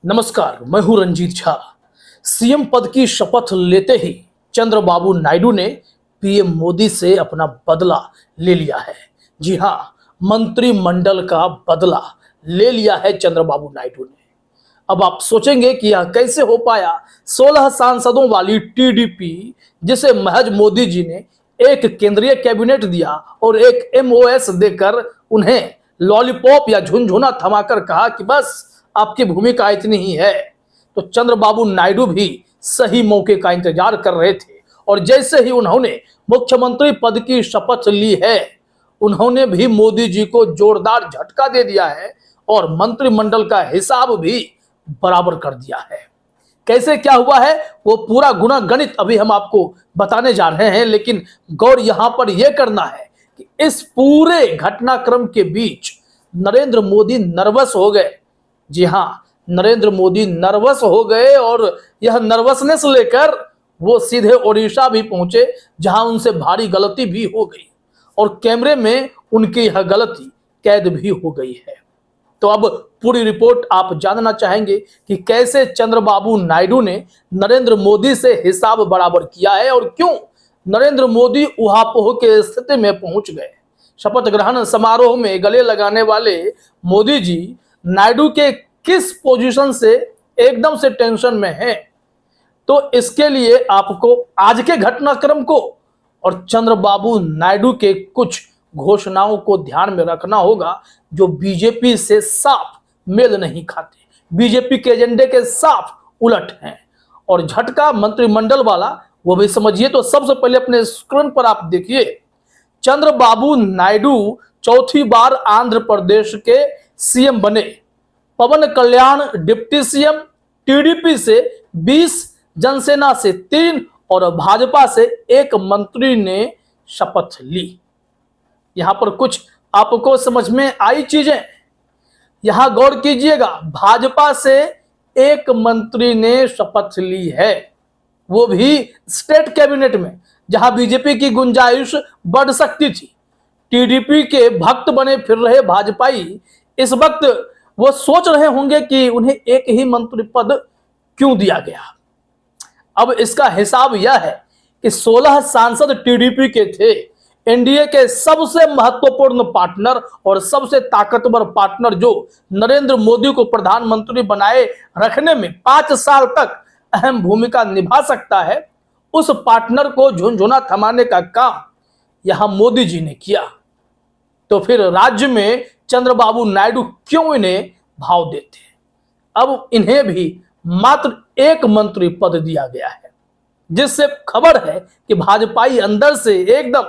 नमस्कार, मैं हूं रंजीत झा। सीएम पद की शपथ लेते ही चंद्रबाबू नायडू ने पीएम मोदी से अपना बदला ले लिया है। जी हां, मंत्रिमंडल का बदला ले लिया है चंद्रबाबू नायडू ने। अब आप सोचेंगे कि यह कैसे हो पाया। 16 सांसदों वाली टीडीपी, जिसे महज मोदी जी ने एक केंद्रीय कैबिनेट दिया और एक एमओएस देकर उन्हें लॉलीपॉप या झुनझुना थमाकर कहा कि बस आपकी भूमिका इतनी ही है, तो चंद्रबाबू नायडू भी सही मौके का इंतजार कर रहे थे। और जैसे ही उन्होंने मुख्यमंत्री पद की शपथ ली है, उन्होंने भी मोदी जी को जोरदार झटका दे दिया है और मंत्रिमंडल का हिसाब भी बराबर कर दिया है। कैसे क्या हुआ है वो पूरा गुना गणित अभी हम आपको बताने जा रहे हैं, लेकिन गौर यहां पर यह करना है कि इस पूरे घटनाक्रम के बीच नरेंद्र मोदी नर्वस हो गए। जी हां, नरेंद्र मोदी नर्वस हो गए और यह नर्वसनेस लेकर वो सीधे ओडिशा भी पहुंचे, जहां उनसे भारी गलती भी हो गई और कैमरे में उनकी यह गलती कैद भी हो गई है। तो अब पूरी रिपोर्ट आप जानना चाहेंगे कि कैसे चंद्रबाबू नायडू ने नरेंद्र मोदी से हिसाब बराबर किया है और क्यों नरेंद्र मोदी उहापोह के स्थिति में पहुंच गए। शपथ ग्रहण समारोह में गले लगाने वाले मोदी जी नायडू के किस पोजीशन से एकदम से टेंशन में हैं, तो इसके लिए आपको आज के घटनाक्रम को और चंद्रबाबू नायडू के कुछ घोषणाओं को ध्यान में रखना होगा, जो बीजेपी से साफ मेल नहीं खाते, बीजेपी के एजेंडे के साफ उलट हैं। और झटका मंत्रिमंडल वाला वो भी समझिए। तो सबसे पहले अपने स्क्रीन पर आप देखिए, चंद्रबाबू नायडू चौथी बार आंध्र प्रदेश के सीएम बने। पवन कल्याण डिप्टी सीएम, टीडीपी से 20, जनसेना से 3 और भाजपा से 1 मंत्री ने शपथ ली। यहां पर कुछ आपको समझ में आई चीजें, यहां गौर कीजिएगा। भाजपा से 1 मंत्री ने शपथ ली है, वो भी स्टेट कैबिनेट में, जहां बीजेपी की गुंजाइश बढ़ सकती थी। टीडीपी के भक्त बने फिर रहे भाजपाई इस वक्त वो सोच रहे होंगे कि उन्हें एक ही मंत्री पद क्यों दिया गया। अब इसका हिसाब यह है कि 16 सांसद टीडीपी के थे। एनडीए के सबसे महत्वपूर्ण पार्टनर और सबसे ताकतवर पार्टनर, जो नरेंद्र मोदी को प्रधानमंत्री बनाए रखने में 5 साल तक अहम भूमिका निभा सकता है, उस पार्टनर को झुनझुना थमाने का काम यहां मोदी जी ने किया। तो फिर राज्य में चंद्रबाबू नायडू क्यों इन्हें भाव देते? अब इन्हें भी मात्र 1 मंत्री पद दिया गया है, जिससे खबर है कि भाजपाई अंदर से एकदम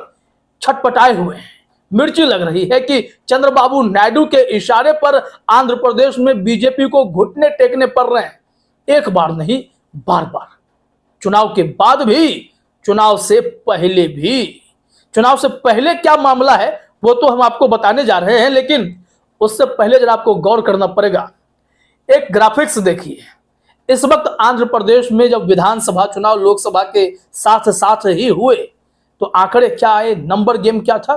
छटपटाए हुए हैं। मिर्ची लग रही है कि चंद्रबाबू नायडू के इशारे पर आंध्र प्रदेश में बीजेपी को घुटने टेकने पड़ रहे हैं, एक बार नहीं बार बार। चुनाव के बाद भी, चुनाव से पहले भी। चुनाव से पहले क्या मामला है वो तो हम आपको बताने जा रहे हैं, लेकिन उससे पहले जरा आपको गौर करना पड़ेगा। एक ग्राफिक्स देखिए। इस वक्त आंध्र प्रदेश में जब विधानसभा चुनाव लोकसभा के साथ साथ ही हुए, तो आंकड़े क्या आए, नंबर गेम क्या था,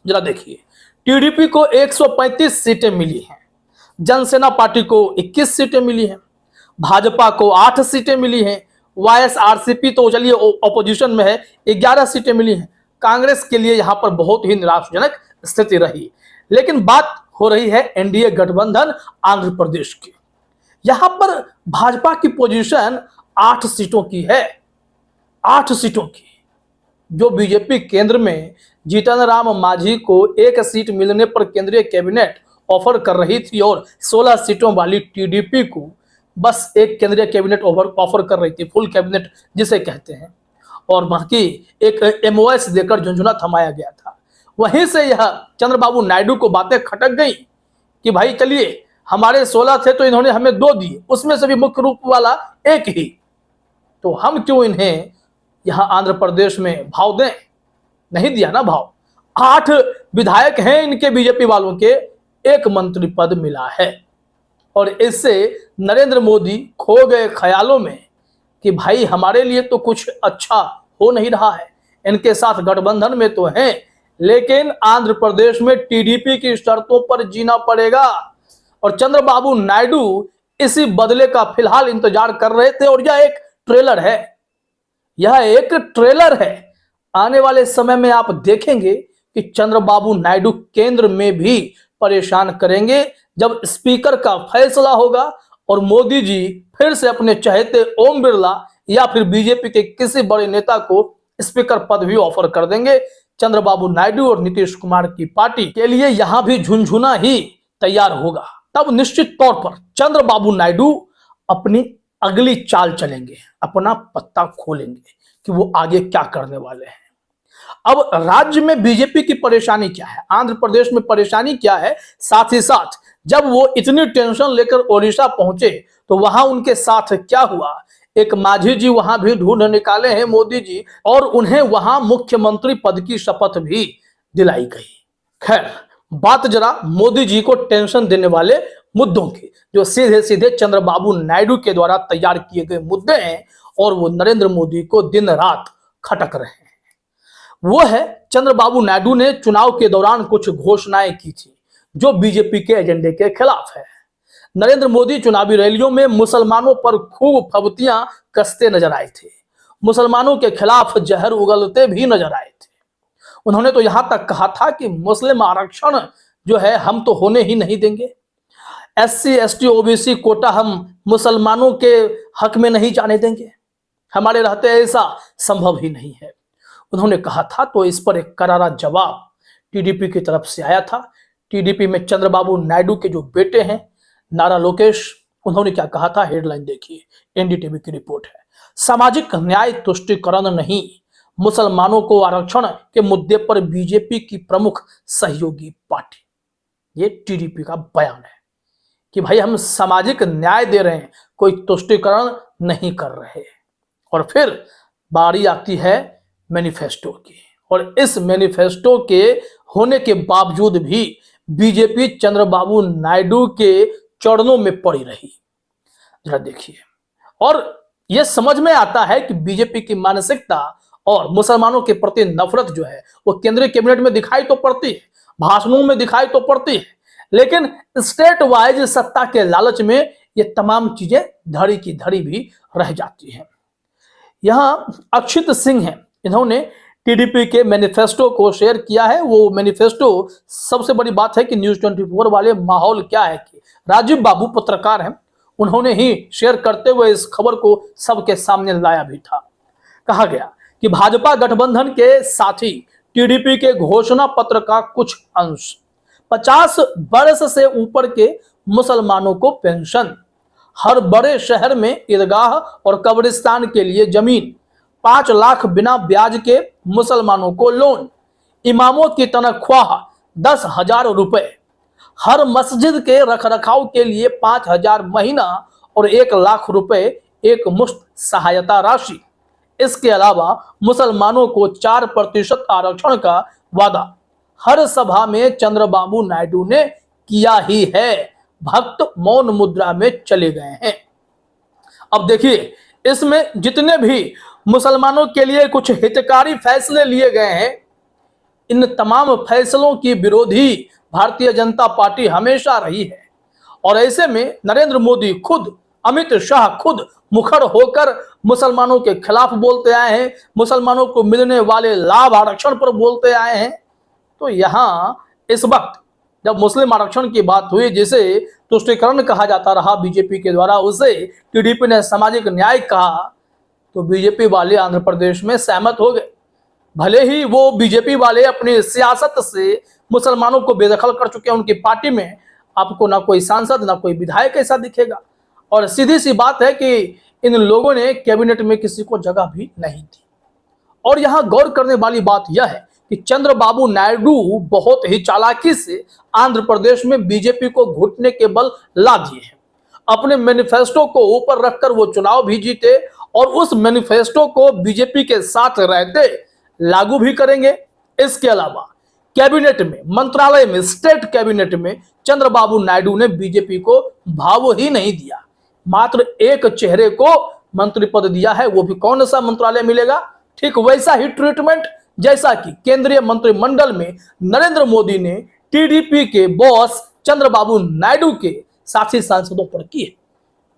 जरा देखिए। टीडीपी को 135 सीटें मिली हैं, जनसेना पार्टी को 21 सीटें मिली हैं, भाजपा को 8 सीटें मिली हैं, वाईएसआरसीपी तो चलिए ऑपोजिशन में है, 11 सीटें मिली हैं। कांग्रेस के लिए यहां पर बहुत ही निराशाजनक स्थिति रही। लेकिन बात हो रही है एनडीए गठबंधन आंध्र प्रदेश की। यहां पर भाजपा की पोजीशन 8 सीटों की है, 8 सीटों की, जो बीजेपी केंद्र में जीतन राम मांझी को 1 सीट मिलने पर केंद्रीय कैबिनेट ऑफर कर रही थी और 16 सीटों वाली टीडीपी को बस एक केंद्रीय कैबिनेट ऑफर कर रही थी, फुल कैबिनेट जिसे कहते हैं, और बाकी एक एमओएस देकर झुनझुना थमाया गया था। वहीं से यह चंद्रबाबू नायडू को बातें खटक गई कि भाई चलिए, हमारे 16 थे तो इन्होंने हमें 2 दिए, उसमें से भी मुख्य रूप वाला 1 ही, तो हम क्यों इन्हें यहां आंध्र प्रदेश में भाव दें। नहीं दिया ना भाव। 8 विधायक हैं इनके, बीजेपी वालों के, 1 मंत्री पद मिला है। और इससे नरेंद्र मोदी खो गए ख्यालों में कि भाई हमारे लिए तो कुछ अच्छा हो नहीं रहा है। इनके साथ गठबंधन में तो हैं, लेकिन आंध्र प्रदेश में टीडीपी की शर्तों पर जीना पड़ेगा। और चंद्रबाबू नायडू इसी बदले का फिलहाल इंतजार कर रहे थे। और यह एक ट्रेलर है, यह एक ट्रेलर है। आने वाले समय में आप देखेंगे कि चंद्रबाबू नायडू केंद्र में भी परेशान करेंगे जब स्पीकर का फैसला होगा और मोदी जी फिर से अपने चहेते ओम बिरला या फिर बीजेपी के किसी बड़े नेता को स्पीकर पद भी ऑफर कर देंगे। चंद्रबाबू नायडू और नीतीश कुमार की पार्टी के लिए यहां भी झुनझुना ही तैयार होगा। तब निश्चित तौर पर चंद्रबाबू नायडू अपनी अगली चाल चलेंगे, अपना पत्ता खोलेंगे कि वो आगे क्या करने वाले हैं। अब राज्य में बीजेपी की परेशानी क्या है, आंध्र प्रदेश में परेशानी क्या है, साथ ही साथ जब वो इतनी टेंशन लेकर ओडिशा पहुंचे तो वहां उनके साथ क्या हुआ। एक माझी जी वहां भी ढूंढ निकाले हैं मोदी जी, और उन्हें वहां मुख्यमंत्री पद की शपथ भी दिलाई गई। खैर, बात जरा मोदी जी को टेंशन देने वाले मुद्दों की, जो सीधे सीधे चंद्रबाबू नायडू के द्वारा तैयार किए गए मुद्दे हैं और वो नरेंद्र मोदी को दिन रात खटक रहे हैं। वो है, चंद्रबाबू नायडू ने चुनाव के दौरान कुछ घोषणाएं की थी जो बीजेपी के एजेंडे के खिलाफ है। नरेंद्र मोदी चुनावी रैलियों में मुसलमानों पर खूब फबतियां कसते नजर आए थे, मुसलमानों के खिलाफ जहर उगलते भी नजर आए थे। उन्होंने तो यहां तक कहा था कि मुस्लिम आरक्षण जो है हम तो होने ही नहीं देंगे, SC ST OBC कोटा हम मुसलमानों के हक में नहीं जाने देंगे, हमारे रहते ऐसा संभव ही नहीं है, उन्होंने कहा था। तो इस पर एक करारा जवाब टीडीपी की तरफ से आया था। टीडीपी में चंद्रबाबू नायडू के जो बेटे हैं नारा लोकेश, उन्होंने क्या कहा था, हेडलाइन देखिए, एनडीटीवी की रिपोर्ट है। सामाजिक न्याय तुष्टिकरण नहीं, मुसलमानों को आरक्षण के मुद्दे पर बीजेपी की प्रमुख सहयोगी पार्टी। ये टीडीपी का बयान है कि भाई हम सामाजिक न्याय दे रहे हैं, कोई तुष्टिकरण नहीं कर रहे। और फिर बारी आती है मैनिफेस्टो की, और इस मैनिफेस्टो के होने के बावजूद भी बीजेपी चंद्रबाबू नायडू के चरणों में पड़ी रही। जरा देखिए, और यह समझ में आता है कि बीजेपी की मानसिकता और मुसलमानों के प्रति नफरत जो है वो केंद्रीय कैबिनेट में दिखाई तो पड़ती है, भाषणों में दिखाई तो पड़ती है, लेकिन स्टेट वाइज सत्ता के लालच में ये तमाम चीजें धड़ी की धड़ी भी रह जाती हैं। यहां अक्षित सिंह हैं, इन्होंने टीडीपी के मैनिफेस्टो को शेयर किया है। वो मैनिफेस्टो, सबसे बड़ी बात है कि न्यूज 24 वाले माहौल क्या है कि राजीव बाबू पत्रकार हैं, उन्होंने ही शेयर करते हुए इस खबर को सबके सामने लाया भी था। कहा गया कि भाजपा गठबंधन के साथी टीडीपी के घोषणा पत्र का कुछ अंश, 50 वर्ष से ऊपर के मुसलमानों को पेंशन, हर बड़े शहर में ईदगाह और कब्रिस्तान के लिए जमीन, 5 लाख बिना ब्याज के मुसलमानों को लोन, इमामों की तनख्वाह 10,000 रुपए, हर मस्जिद के रखरखाव के लिए 5,000 महीना और 1 लाख रुपए एक मुश्त सहायता राशि। इसके अलावा मुसलमानों को 4% आरक्षण का वादा हर सभा में चंद्रबाबू नायडू ने किया ही है। भक्त मौन मुद्रा में चले गए हैं। अब देखिए, इसमें जितने भी मुसलमानों के लिए कुछ हितकारी फैसले लिए गए हैं, इन तमाम फैसलों की विरोधी भारतीय जनता पार्टी हमेशा रही है। और ऐसे में नरेंद्र मोदी खुद, अमित शाह खुद मुखर होकर मुसलमानों के खिलाफ बोलते आए हैं, मुसलमानों को मिलने वाले लाभ आरक्षण पर बोलते आए हैं। तो यहां इस वक्त जब मुस्लिम आरक्षण की बात हुई, जिसे तुष्टिकरण कहा जाता रहा बीजेपी के द्वारा, उसे टीडीपी ने सामाजिक न्याय कहा, तो बीजेपी वाले आंध्र प्रदेश में सहमत हो गए। भले ही वो बीजेपी वाले अपनी सियासत से मुसलमानों को बेदखल कर चुके हैं, उनकी पार्टी में आपको ना कोई सांसद ना कोई विधायक ऐसा दिखेगा। और सीधी सी बात है कि इन लोगों ने कैबिनेट में किसी को जगह भी नहीं दी। और यहां गौर करने वाली बात यह है कि चंद्रबाबू नायडू बहुत ही चालाकी से आंध्र प्रदेश में बीजेपी को घुटने के बल ला दिए हैं। अपने मैनिफेस्टो को ऊपर रखकर वो चुनाव भी जीते और उस मैनिफेस्टो को बीजेपी के साथ रहते लागू भी करेंगे। इसके अलावा कैबिनेट में, मंत्रालय में, स्टेट कैबिनेट में चंद्रबाबू नायडू ने बीजेपी को भाव ही नहीं दिया, मात्र एक चेहरे को मंत्री पद दिया है। वो भी कौन सा मंत्रालय मिलेगा? ठीक वैसा ही ट्रीटमेंट जैसा कि केंद्रीय मंत्रिमंडल में नरेंद्र मोदी ने टीडीपी के बॉस चंद्रबाबू नायडू के साथी सांसदों पर की है।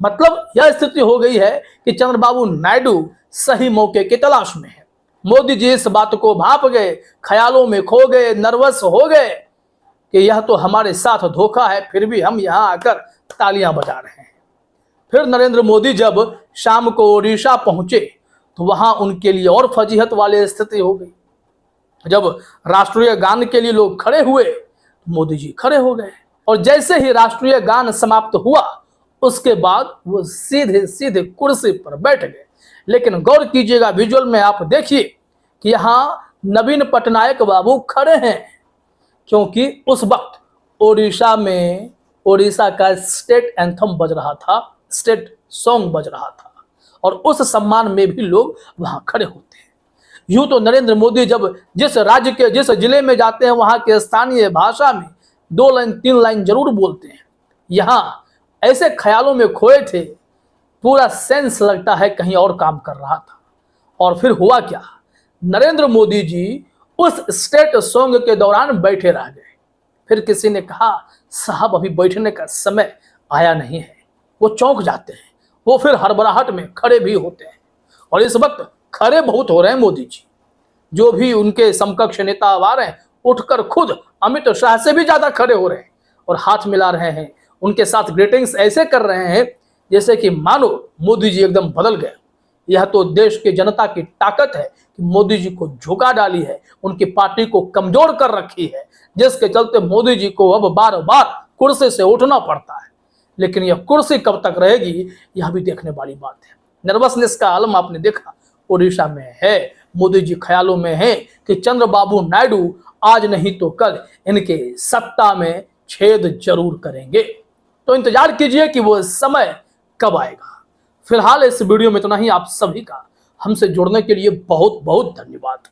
मतलब यह स्थिति हो गई है कि चंद्रबाबू नायडू सही मौके की तलाश में है। मोदी जी इस बात को भांप गए, ख्यालों में खो गए, नर्वस हो गए कि यह तो हमारे साथ धोखा है, फिर भी हम यहां आकर तालियां बजा रहे हैं। फिर नरेंद्र मोदी जब शाम को ओडिशा पहुंचे तो वहां उनके लिए और फजीहत वाली स्थिति हो गई। जब राष्ट्रीय गान के लिए लोग खड़े हुए तो मोदी जी खड़े हो गए, और जैसे ही राष्ट्रीय गान समाप्त हुआ उसके बाद वो सीधे सीधे कुर्सी पर बैठ गए। लेकिन गौर कीजिएगा, विजुअल में आप देखिए कि यहाँ नवीन पटनायक बाबू खड़े हैं, क्योंकि उस वक्त ओडिशा में ओडिशा का स्टेट एंथम बज रहा था, स्टेट सॉन्ग बज रहा था, और उस सम्मान में भी लोग वहां खड़े होते हैं। यूं तो नरेंद्र मोदी जब जिस राज्य के जिस जिले में जाते हैं वहां के स्थानीय भाषा में 2 लाइन 3 लाइन जरूर बोलते हैं। यहां ऐसे ख्यालों में खोए थे, पूरा सेंस लगता है कहीं और काम कर रहा था। और फिर हुआ क्या, नरेंद्र मोदी जी उस स्टेट सॉन्ग के दौरान बैठे रह गए। फिर किसी ने कहा, साहब अभी बैठने का समय आया नहीं है। वो चौंक जाते हैं, वो फिर हड़बड़ाहट में खड़े भी होते हैं। और इस वक्त खड़े बहुत हो रहे हैं मोदी जी। जो भी उनके समकक्ष नेता आ रहे हैं, उठकर खुद अमित शाह से भी ज्यादा खड़े हो रहे हैं और हाथ मिला रहे हैं, उनके साथ ग्रीटिंग्स ऐसे कर रहे हैं जैसे कि मानो मोदी जी एकदम बदल गए। यह तो देश की जनता की ताकत है कि मोदी जी को झुका डाली है, उनकी पार्टी को कमजोर कर रखी है, जिसके चलते मोदी जी को अब बार बार कुर्सी से उठना पड़ता है। लेकिन यह कुर्सी कब तक रहेगी, यह भी देखने वाली बात है। नर्वसनेस का आलम आपने देखा ओडिशा में है। मोदी जी ख्यालों में है कि चंद्रबाबू नायडू आज नहीं तो कल इनके सत्ता में छेद जरूर करेंगे। तो इंतजार कीजिए कि वो समय कब आएगा। फिलहाल इस वीडियो में इतना ही। आप सभी का हमसे जुड़ने के लिए बहुत बहुत धन्यवाद।